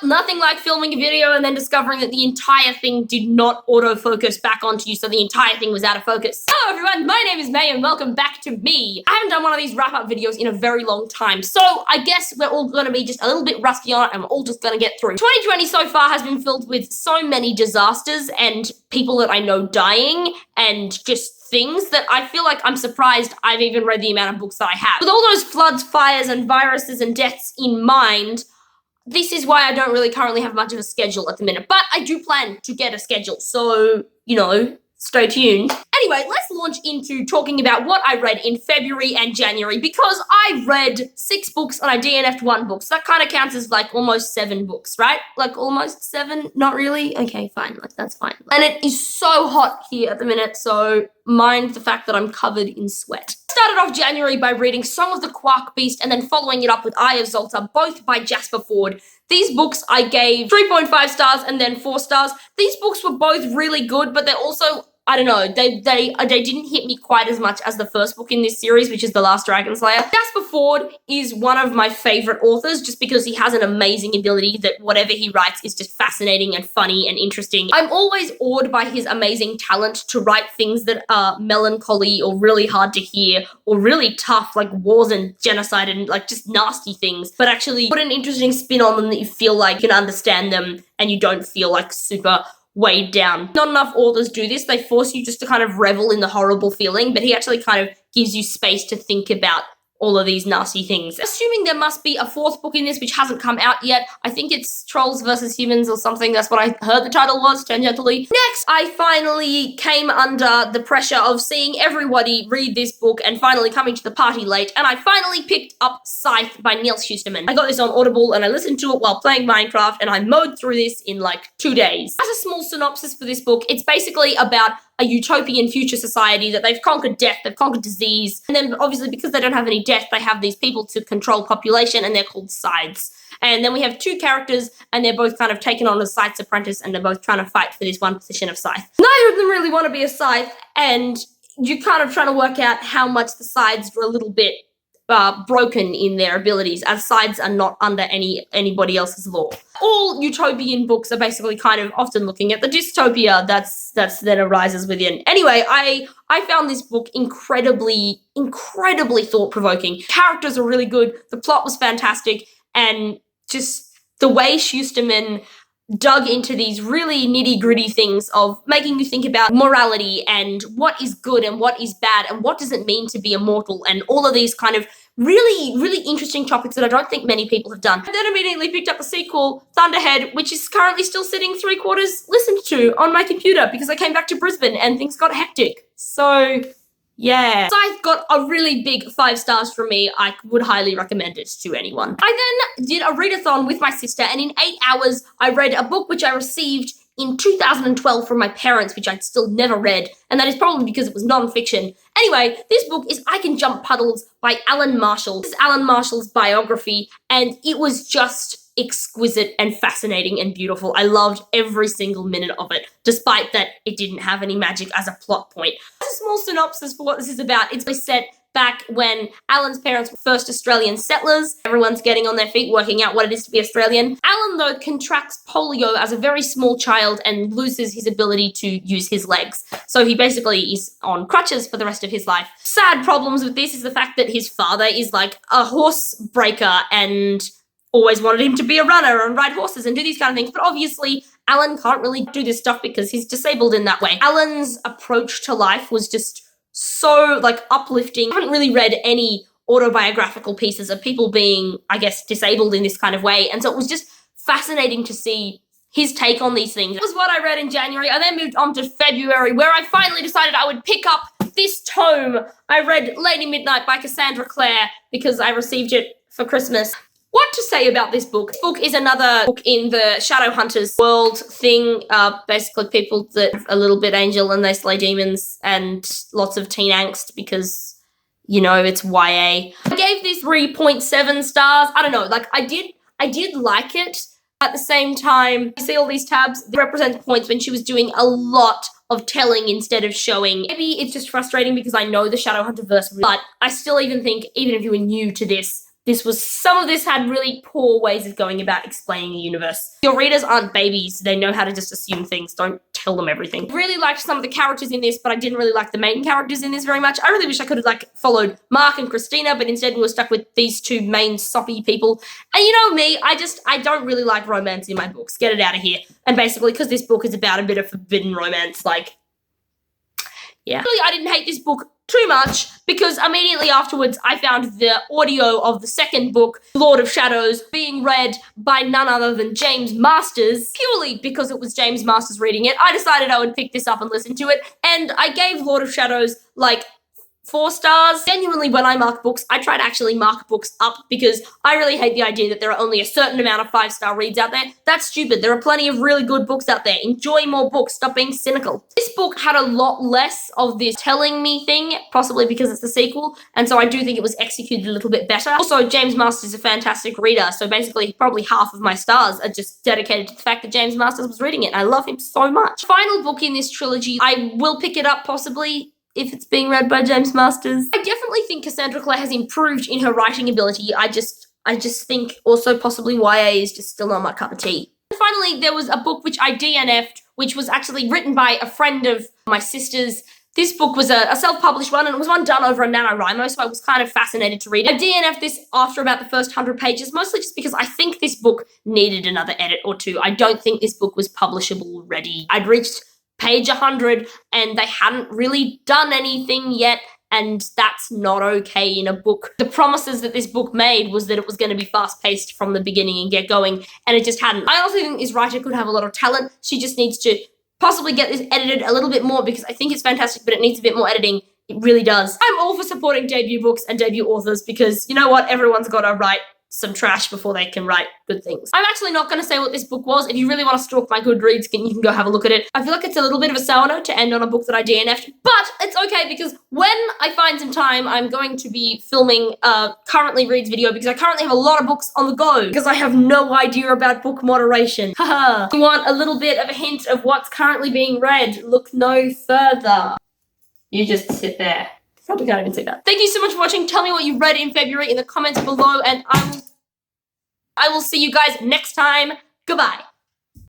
nothing like filming a video and then discovering that the entire thing did not autofocus back onto you, so the entire thing was out of focus. Hello everyone, my name is May and welcome back to me. I haven't done one of these wrap-up videos in a very long time, so I guess we're all gonna be just a little bit rusty on it and we're all just gonna get through. 2020 so far has been filled with so many disasters and people that I know dying and just things that I feel like I'm surprised I've even read the amount of books that I have. With all those floods, fires, and viruses and deaths in mind, this is why I don't really currently have much of a schedule at the minute, but I do plan to get a schedule, so, you know, stay tuned. Anyway, let's launch into talking about what I read in February and January, because I read 6 books and I DNF'd 1 book, so that kind of counts as like almost 7 books, right? Like almost 7? Not really? Okay, fine, like that's fine. And it is so hot here at the minute, so mind the fact that I'm covered in sweat. I started off January by reading Song of the Quark Beast and then following it up with Eye of Zoltar, both by Jasper Fforde. These books I gave 3.5 stars and then 4 stars. These books were both really good, but they're also, I don't know, they didn't hit me quite as much as the first book in this series, which is The Last Dragon Slayer. Jasper Fforde is one of my favorite authors just because he has an amazing ability that whatever he writes is just fascinating and funny and interesting. I'm always awed by his amazing talent to write things that are melancholy or really hard to hear or really tough, like wars and genocide and like just nasty things, but actually put an interesting spin on them that you feel like you can understand them and you don't feel like super weighed down. Not enough authors do this. They force you just to kind of revel in the horrible feeling, but he actually kind of gives you space to think about all of these nasty things. Assuming there must be a 4th book in this which hasn't come out yet. I think it's Trolls vs. Humans or something. That's what I heard the title was, tangentially. Next, I finally came under the pressure of seeing everybody read this book and finally coming to the party late, and I finally picked up Scythe by Neil Shusterman. I got this on Audible and I listened to it while playing Minecraft and I mowed through this in like 2 days. As a small synopsis for this book, it's basically about a utopian future society that they've conquered death, they've conquered disease, and then obviously because they don't have any death, they have these people to control population and they're called Scythes. And then we have 2 characters and they're both kind of taken on as Scythe's apprentice and they're both trying to fight for this one position of Scythe. Neither of them really want to be a Scythe, and you're kind of trying to work out how much the Scythes are a little bit broken in their abilities, as Scythes are not under anybody else's law. All utopian books are basically kind of often looking at the dystopia that arises within. Anyway, I found this book incredibly thought-provoking. Characters are really good, the plot was fantastic, and just the way Shusterman dug into these really nitty-gritty things of making you think about morality and what is good and what is bad and what does it mean to be immortal and all of these kind of really interesting topics that I don't think many people have done. I then immediately picked up the sequel, Thunderhead, which is currently still sitting 3/4 listened to on my computer because I came back to Brisbane and things got hectic. So yeah. Scythe got a really big 5 stars from me. I would highly recommend it to anyone. I then did a readathon with my sister, and in 8 hours, I read a book which I received in 2012 from my parents, which I'd still never read, and that is probably because it was non-fiction. Anyway, this book is I Can Jump Puddles by Alan Marshall. This is Alan Marshall's biography, and it was just exquisite and fascinating and beautiful. I loved every single minute of it, despite that it didn't have any magic as a plot point. As a small synopsis for what this is about, it's set back when Alan's parents were first Australian settlers. Everyone's getting on their feet, working out what it is to be Australian. Alan, though, contracts polio as a very small child and loses his ability to use his legs. So he basically is on crutches for the rest of his life. Sad problems with this is the fact that his father is like a horse breaker and always wanted him to be a runner and ride horses and do these kind of things. But obviously, Alan can't really do this stuff because he's disabled in that way. Alan's approach to life was just so, like, uplifting. I haven't really read any autobiographical pieces of people being, I guess, disabled in this kind of way. And so it was just fascinating to see his take on these things. That was what I read in January. I then moved on to February, where I finally decided I would pick up this tome. I read Lady Midnight by Cassandra Clare because I received it for Christmas. What to say about this book? This book is another book in the Shadowhunters world thing. Basically people that are a little bit angel and they slay demons and lots of teen angst because, you know, it's YA. I gave this 3.7 stars. I don't know, like I did like it. At the same time, you see all these tabs, they represent points when she was doing a lot of telling instead of showing. Maybe it's just frustrating because I know the Shadowhunter verse, but I still even think, even if you were new to this, some of this had really poor ways of going about explaining the universe. Your readers aren't babies. They know how to just assume things. Don't tell them everything. I really liked some of the characters in this, but I didn't really like the main characters in this very much. I really wish I could have followed Mark and Christina, but instead we were stuck with these two main soppy people. And you know me, I don't really like romance in my books. Get it out of here. And basically, because this book is about a bit of forbidden romance, yeah. Really, I didn't hate this book too much because immediately afterwards I found the audio of the second book, Lord of Shadows, being read by none other than James Masters. Purely because it was James Masters reading it, I decided I would pick this up and listen to it, and I gave Lord of Shadows 4 stars. Genuinely, when I mark books, I try to actually mark books up because I really hate the idea that there are only a certain amount of 5-star reads out there. That's stupid. There are plenty of really good books out there. Enjoy more books. Stop being cynical. This book had a lot less of this telling me thing, possibly because it's a sequel, and so I do think it was executed a little bit better. Also, James Masters is a fantastic reader, so basically probably half of my stars are just dedicated to the fact that James Masters was reading it, and I love him so much. Final book in this trilogy, I will pick it up possibly if it's being read by James Masters. I definitely think Cassandra Clare has improved in her writing ability. I just think also possibly YA is just still not my cup of tea. And finally, there was a book which I DNF'd, which was actually written by a friend of my sister's. This book was a self-published one, and it was one done over a NaNoWriMo, so I was kind of fascinated to read it. I DNF'd this after about the first 100 pages, mostly just because I think this book needed another edit or two. I don't think this book was publishable ready. I'd reached page 100 and they hadn't really done anything yet, and that's not okay in a book. The promises that this book made was that it was going to be fast-paced from the beginning and get going, and it just hadn't. I also think this writer could have a lot of talent. She just needs to possibly get this edited a little bit more because I think it's fantastic, but it needs a bit more editing. It really does. I'm all for supporting debut books and debut authors because, you know what, everyone's got to write some trash before they can write good things. I'm actually not going to say what this book was. If you really want to stalk my Goodreads, you can go have a look at it. I feel like it's a little bit of a sour note to end on a book that I DNF'd, but it's okay because when I find some time, I'm going to be filming a currently reads video because I currently have a lot of books on the go because I have no idea about book moderation. Haha. You want a little bit of a hint of what's currently being read? Look no further. You just sit there. Probably can't even see that. Thank you so much for watching. Tell me what you read in February in the comments below, and I will see you guys next time. Goodbye.